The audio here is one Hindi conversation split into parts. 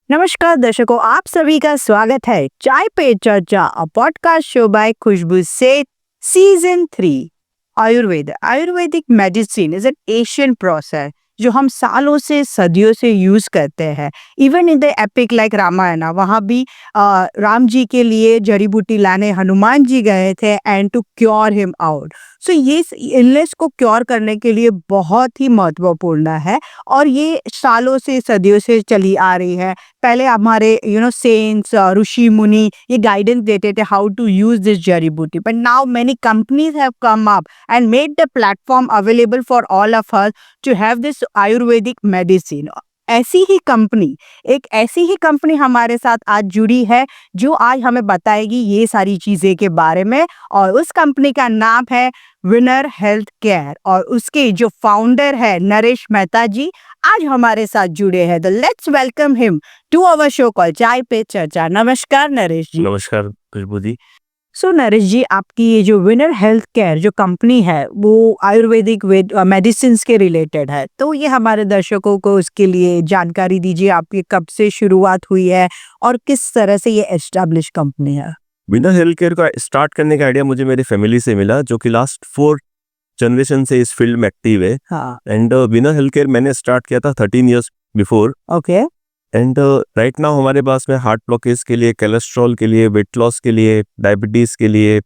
नमस्कार दर्शकों, आप सभी का स्वागत है Chai Pe Charcha, a podcast show by Khushboo Seth, season 3। Ayurvedic medicine is an Asian process जो हम सालों से सदियों से यूज करते हैं। Even in the epic like Ramayan, वहाँ भी राम जी के लिए जड़ी बूटी लाने हनुमान जी गए थे and to cure him out. So ये इलनेस को क्योर करने के लिए बहुत ही महत्वपूर्ण है और ये सालों से सदियों से चली आ रही है। पहले हमारे सेंट्स, ऋषि मुनि ये गाइडेंस देते थे how to use this jadi buti, but now many companies have come up and made the platform available for all of us to have this ayurvedic medicine. ऐसी ही कंपनी हमारे साथ आज जुड़ी है जो आज हमें बताएगी ये सारी चीजें के बारे में, और उस कंपनी का नाम है विनर हेल्थ केयर और उसके जो फाउंडर है नरेश मेहता जी आज हमारे साथ जुड़े हैं। तो let's welcome him to our show call Chai Pe चर्चा। नमस्कार नरेश जी। नमस्कार खुशबू जी। सो नरेश जी, आपकी ये जो विनर हेल्थ केयर जो कंपनी है वो आयुर्वेदिक मेडिसिन के रिलेटेड है, तो ये हमारे दर्शकों को उसके लिए जानकारी दीजिए। आपकी कब से शुरुआत हुई है और किस तरह से ये एस्टैब्लिश कंपनी है? बिना हेल्थ केयर का स्टार्ट करने का आइडिया मुझे मेरी फैमिली से मिला, जो कि लास्ट 4 जनरेशन से इस फील्ड में एक्टिव है। हाँ, एंड बिना हेल्थ केयर मैंने स्टार्ट किया था 13 years before. Okay, and right now हमारे पास में हार्ट ब्लॉकेज के लिए, कोलेस्ट्रॉल के लिए, वेट लॉस के लिए, डायबिटीज के लिए,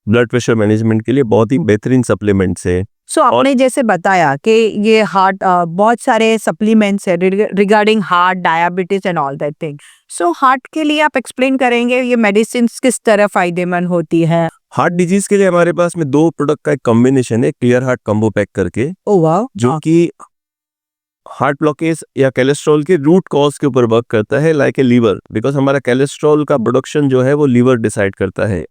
ब्लड प्रेशर मैनेजमेंट के लिए बहुत ही बेहतरीन सप्लीमेंट्स है। सो आपने जैसे बताया कि ये हार्ट बहुत सारे सप्लीमेंट्स है regarding heart, diabetes and all that thing. So heart के लिए आप एक्सप्लेन करेंगे ये मेडिसिन किस तरह फायदेमंद होती है? हार्ट डिजीज के लिए हमारे पास में 2 प्रोडक्ट का एक कॉम्बिनेशन है, क्लियर हार्ट कॉम्बो पैक करके, ओ वाह, जो कि हार्ट ब्लॉकेज या कोलेस्ट्रॉल के रूट कॉज के ऊपर वर्क करता है, लाइक ए लीवर, बिकॉज हमारा कोलेस्ट्रॉल का प्रोडक्शन जो है वो लीवर डिसाइड करता है।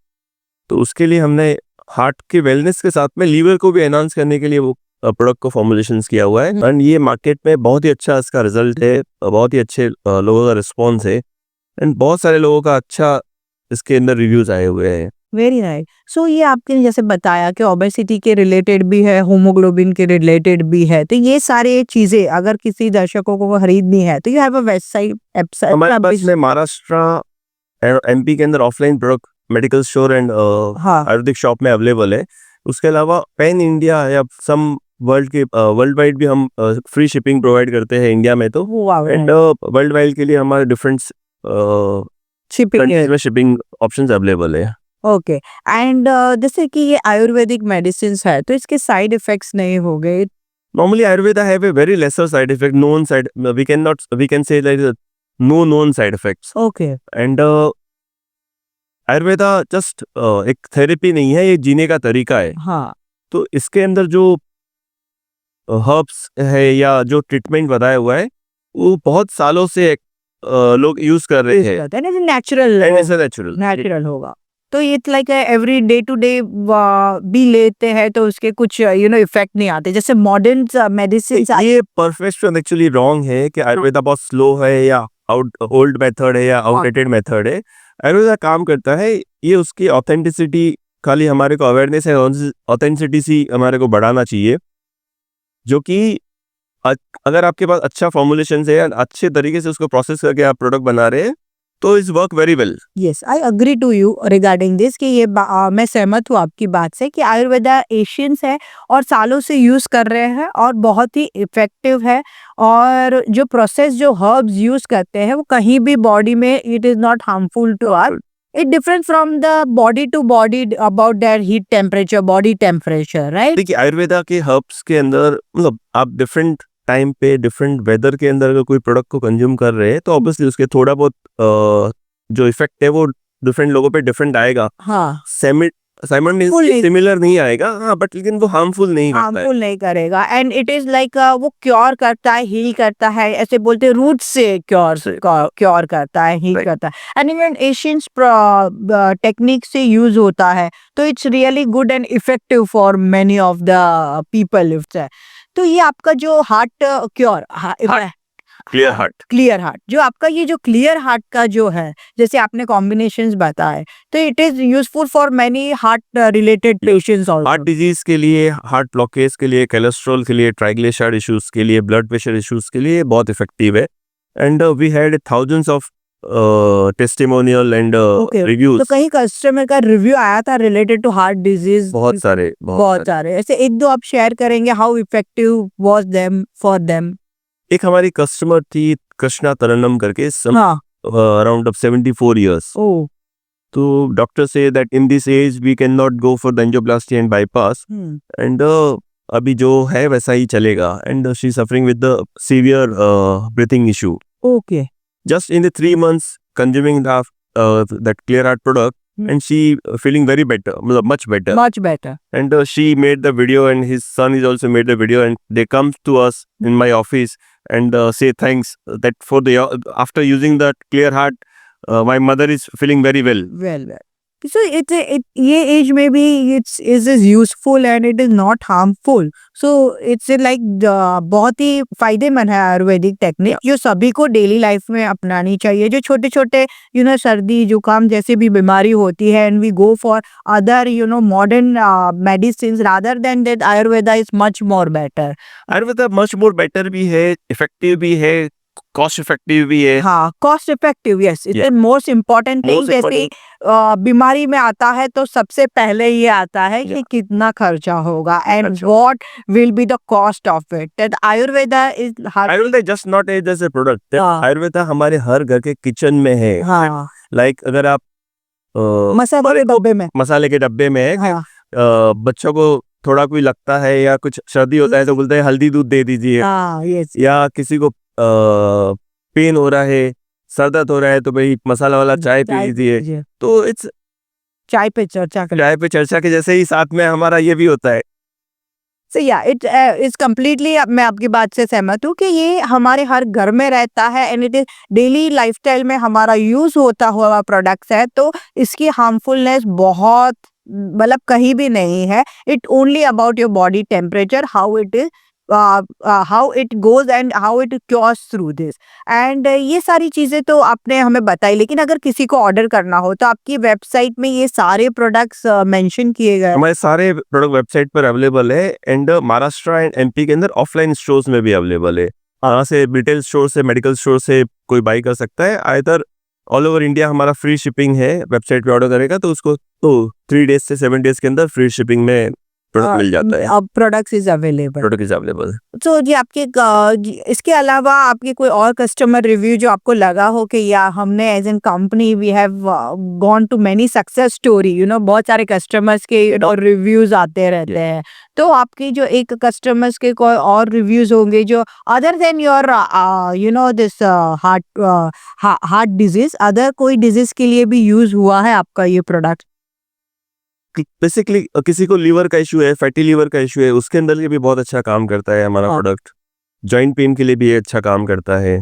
तो उसके लिए हमने हार्ट के वेलनेस के साथ में लीवर को भी एनहांस करने के लिए वो प्रोडक्ट को फॉर्मुलेशन किया हुआ है। एंड ये मार्केट में बहुत ही अच्छा इसका रिजल्ट है, बहुत ही अच्छे लोगों का रिस्पॉन्स है एंड बहुत सारे लोगों का अच्छा इसके अंदर रिव्यूज आए हुए हैं। Very nice. सो ये आपने जैसे बताया कि ओबेसिटी के रिलेटेड भी है, होमोग्लोबिन के रिलेटेड भी है, तो ये सारे चीजें अगर किसी दर्शकों को खरीदनी है तो यू हैव अ वेबसाइट। हमारे पास में महाराष्ट्र एमपी के अंदर offline product medical store and हाँ, आयुर्वेदिक शॉप में अवेलेबल है। उसके अलावा पैन इंडिया या सम वर्ल्ड वाइड भी हम फ्री शिपिंग प्रोवाइड करते हैं इंडिया में। तो वाह, एंड वर्ल्ड वाइड के लिए हमारे डिफरेंट शिपिंग। में शिपिंग ऑप्शंस अवेलेबल है। ओके, एंड जैसे कि ये आयुर्वेदिक मेडिसिन है तो इसके साइड इफेक्ट्स नहीं हो गए? Normally, Ayurveda have a very lesser side effect. We can say there is no known side effects. Okay, And Ayurveda just एक थेरेपी नहीं है, ये जीने का तरीका है। हाँ, तो इसके अंदर जो हर्ब्स है या जो ट्रीटमेंट बताया हुआ है वो बहुत सालों से लोग यूज कर रहे हैं। Natural And it's a natural. Natural होगा तो ये like every day to day भी लेते हैं तो उसके कुछ इफेक्ट नहीं आते जैसे मॉडर्न मेडिसिन। ये परफेक्शन एक्चुअली रॉन्ग है कि आयुर्वेदा बहुत स्लो है या ओल्ड मेथड है या आउटडेटेड मेथड है। आयुर्वेदा काम करता है, ये उसकी ऑथेंटिसिटी, खाली हमारे को अवेयरनेस है, ऑथेंटिसिटी हमारे को बढ़ाना चाहिए, जो कि अगर आपके पास अच्छा फॉर्मुलेशन है, अच्छे तरीके से उसको प्रोसेस करके आप प्रोडक्ट बना रहे हैं तो is work very well. Yes, I agree to you regarding this कि ये मैं सहमत हूँ आपकी बात से कि आयुर्वेदा एशियंस है और सालों से यूज कर रहे हैं और बहुत ही इफेक्टिव है। और जो प्रोसेस जो हर्ब्स यूज करते हैं वो कहीं भी बॉडी में it is not harmful to us. It different from the body to body about their heat temperature, body temperature, right? देखिए आयुर्वेदा के हर्ब्स के अंदर मतलब आप डिफरेंट टाइम पे डिफरेंट वेदर के अंदर अगर कोई प्रोडक्ट को कंज्यूम कर रहे हैं तो ऑब्वियसली उसके थोड़ा बहुत जो इफेक्ट है वो डिफरेंट लोगों पे डिफरेंट आएगा। हाँ, साइमल्टेनियसली सिमिलर नहीं आएगा, हाँ, बट लेकिन वो हार्मफुल नहीं करता है। हार्मफुल नहीं करेगा एंड इट इज लाइक वो क्योर करता है, हील करता है, ऐसे बोलते हैं रूट से क्योर करता है, हील Right. करता है। एंड इवन एशियंस टेक्निक से यूज होता है तो it's really good and effective for many of the people. तो ये आपका जो हार्ट क्योर क्लियर हार्ट जो आपका ये जो क्लियर हार्ट का जो है, जैसे आपने कॉम्बिनेशंस बताए, तो it is useful for many heart related patients heart also. Disease के लिए, हार्ट ब्लॉकेज के लिए, कोलेस्ट्रॉल के लिए, ट्राइग्लिसराइड इश्यूज के लिए, ब्लड प्रेशर इश्यूज के लिए बहुत इफेक्टिव है। and we had thousands of testimonial and Okay. reviews. तो कहीं कस्टमर का रिव्यू आया था रिलेटेड टू हार्ट डिजीज? बहुत सारे बहुत सारे ऐसे एक दो आप शेयर करेंगे, how effective was them for them? एक हमारी कस्टमर थी कृष्णा तरन्नम करके, हाँ. around of 74 years. Oh. तो डॉक्टर से that in this age we cannot go for the angioplasty and bypass, and अभी जो है वैसा ही चलेगा, and she is suffering with the severe breathing issue. Okay. Just in the 3 months consuming that Clear Heart product, and she feeling very better, much better. Much better. And she made the video, and his son is also made the video, and they come to us in my office and say thanks that for the after using that Clear Heart, my mother is feeling very well. Well. So ये एज में भी it's is useful and it is not harmful. So it's like बहुत ही फायदेमंद है आयुर्वेदिक टेक्निक जो सभी को डेली लाइफ में अपनानी चाहिए. जो छोटे छोटे सर्दी जुकाम जैसे भी बीमारी होती है, and we go for other modern medicine rather than that Ayurveda is much more better. Ayurveda much more better भी है, इफेक्टिव भी है, कॉस्ट इफेक्टिव भी है. हाँ, cost effective, yes, it is most important thing. जैसे बीमारी में आता है तो सबसे पहले ये आता है कि कितना खर्चा होगा and what will be the cost of it. That Ayurveda just not as a product. Ayurveda हमारे हर घर के किचन में है. हाँ. लाइक अगर आप मसाले के डब्बे में है. हाँ. बच्चों को थोड़ा कोई लगता है या कुछ सर्दी होता है तो बोलते हैं हल्दी दूध दे दीजिए. या किसी को पेन हो रहा है, सर दर्द हो रहा है तो भाई मसाला वाला चाय पी लीजिए. तो इट्स चाय पे चर्चा के जैसे ही साथ में हमारा ये भी होता है. So yeah, it is completely, मैं आपकी बात से सहमत हूँ कि ये हमारे हर घर में रहता है and it is daily lifestyle में हमारा यूज होता हुआ प्रोडक्ट्स है. तो इसकी हार्मफुलनेस बहुत कहीं भी नहीं है. It only about your body temperature, how it is how it goes and how it cures through this. And ये सारी चीजें तो आपने हमें बताई, लेकिन अगर किसी को ऑर्डर करना हो तो आपकी वेबसाइट में ये सारे प्रोडक्ट्स मेंशन किए गए? हमारे सारे प्रोडक्ट वेबसाइट पर अवेलेबल है एंड महाराष्ट्र एंड एमपी के अंदर ऑफलाइन स्टोर्स में भी अवेलेबल है. यहाँ से रिटेल स्टोर से, मेडिकल स्टोर से कोई बाई कर सकता है. आइदर ऑल ओवर इंडिया हमारा फ्री शिपिंग है. वेबसाइट पे ऑर्डर करेगा तो उसको 3 डेज से 7 डेज के अंदर फ्री शिपिंग में प्रोडक्ट मिल जाता है. अब प्रोडक्ट इज अवेलेबल. तो जी आपके इसके अलावा आपके कोई और कस्टमर रिव्यू जो आपको लगा हो कि या हमने as an company we have gone to many success story, बहुत सारे कस्टमर्स के और रिव्यूज आते रहते हैं. तो आपकी जो एक कस्टमर्स के कोई और रिव्यूज होंगे जो other than your this heart disease, other कोई डिजीज के लिए भी यूज हुआ है आपका ये प्रोडक्ट? बेसिकली किसी को लीवर का इशू है, फैटी लीवर का इशू है, उसके अंदर ये भी बहुत अच्छा काम करता है हमारा प्रोडक्ट. जॉइंट पेन के लिए भी ये अच्छा काम करता है.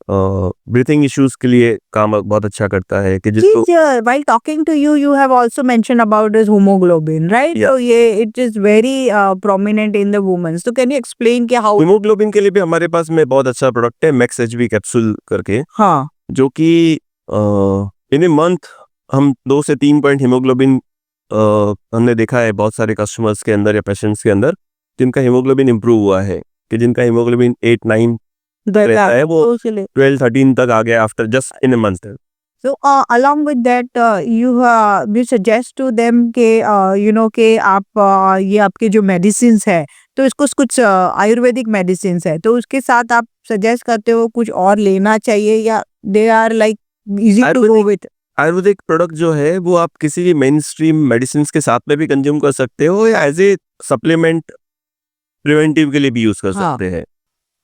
ब्रीथिंग इश्यूज के लिए काम बहुत अच्छा करता है कि जिसको while talking to you have also mentioned about this hemoglobin, right? Yeah. So ये it is very prominent in the women. So can you explain कि how? हीमोग्लोबिन के लिए भी हमारे पास में बहुत अच्छा प्रोडक्ट है, मैक्स एचबी कैप्सूल करके. हाँ. जो कि इन ए मंथ हम 2 से 3 पॉइंट हीमोग्लोबिन हमने देखा है बहुत सारे कस्टमर्स के अंदर या पेशेंट्स के अंदर जिनका हीमोग्लोबिन इंप्रूव हुआ है, कि जिनका हीमोग्लोबिन 8-9 रहता है वो 12-13 तक आ गया after just in a month. So along with that you suggest to them कि आप ये आपके जो मेडिसिन्स है तो इसको कुछ आयुर्वेदिक मेडिसिन्स है तो उसके साथ आप सजेस्ट करते हो कुछ और लेना चाहिए या they are like easy to go with? Ayurvedic product जो है वो आप किसी भी मेन स्ट्रीम मेडिसिन के साथ में भी कंज्यूम कर सकते हो या एज ए सप्लीमेंट प्रिवेंटिव के लिए भी यूज कर सकते हैं.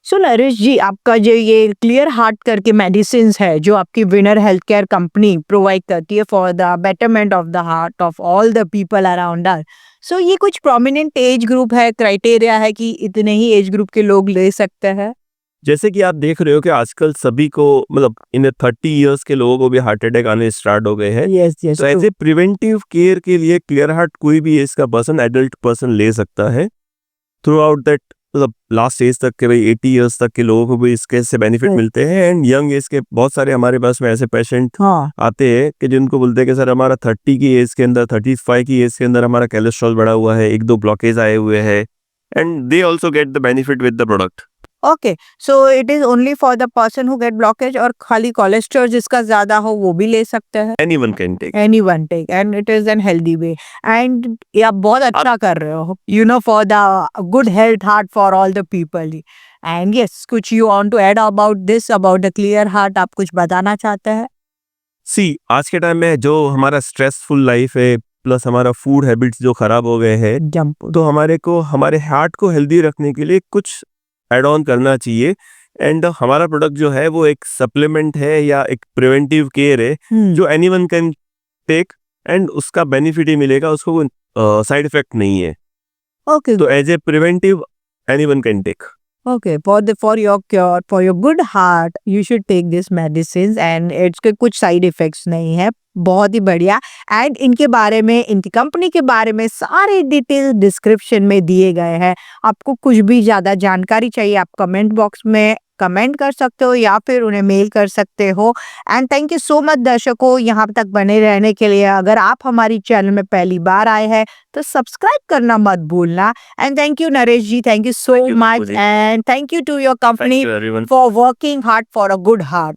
सो नरेश जी, आपका जो ये क्लियर हार्ट करके मेडिसिन है जो आपकी winner health care company provide करती है for the betterment of the heart of all the people around us, so ये कुछ प्रोमिनेंट एज ग्रुप है, क्राइटेरिया है कि इतने ही एज ग्रुप के लोग ले सकते हैं? जैसे कि आप देख रहे हो कि आजकल सभी को इन 30 इयर्स के लोगों को भी हार्ट अटैक आने स्टार्ट हो गए हैं. तो एज ए प्रिवेंटिव केयर के लिए क्लियर हार्ट कोई भी एज का पर्सन, एडल्ट पर्सन ले सकता है. Throughout that last age तक के 80 इयर्स तक के लोगों को भी इसके से बेनिफिट मिलते हैं. एंड यंग एज के बहुत सारे हमारे पास में ऐसे पेशेंट आते हैं कि जिनको बोलते हैं कि सर हमारा 30 की एज के अंदर, 35 की एज के अंदर हमारा कोलेस्ट्रॉल बढ़ा हुआ है, 1-2 ब्लॉकेज आए हुए हैं, and they also get the benefit with the product. Okay, so it is only for the person who get blockage, और खाली कोलेस्ट्रॉल जिसका ज्यादा हो वो भी ले सकते हैं? Anyone can take. Anyone take, and it is an healthy way. And ये आप बहुत अच्छा कर रहे हो, you know, for the good health heart for all the people. And yes, कुछ you want to add about this, about the clear heart, आप कुछ बताना चाहते हैं? सी आज के टाइम में जो हमारा स्ट्रेसफुल लाइफ है प्लस हमारा फूड हैबिट्स जो खराब हो गए हैं, जंप तो हमारे हार्ट को हेल्दी रखने के लिए कुछ एड ऑन करना चाहिए। एंड हमारा प्रोडक्ट जो है वो एक सप्लीमेंट है या एक प्रिवेंटिव केयर है जो एनीवन कैन टेक, एंड उसका बेनिफिट ही मिलेगा, उसको कोई साइड इफेक्ट नहीं है। ओके, तो as a preventive anyone can take. okay, for your cure, for your good heart, you should take this medicines, and इसके कुछ साइड इफेक्ट्स नहीं है। बहुत ही बढ़िया। एंड इनके बारे में, इनकी कंपनी के बारे में सारे डिटेल डिस्क्रिप्शन में दिए गए हैं। आपको कुछ भी ज्यादा जानकारी चाहिए, आप कमेंट बॉक्स में कमेंट कर सकते हो या फिर उन्हें मेल कर सकते हो। And thank you so much दर्शकों यहाँ तक बने रहने के लिए। अगर आप हमारी चैनल में पहली बार आए हैं तो सब्सक्राइब करना मत भूलना। And thank you Naresh ji, thank you so you, मच, Pooja. And thank you to your company everyone. For working hard for a good heart.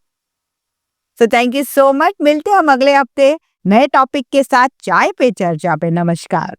So thank you so much. मिलते हैं हम अगले हफ्ते नए टॉपिक के साथ चाय पे चर्चा पे। नमस्कार।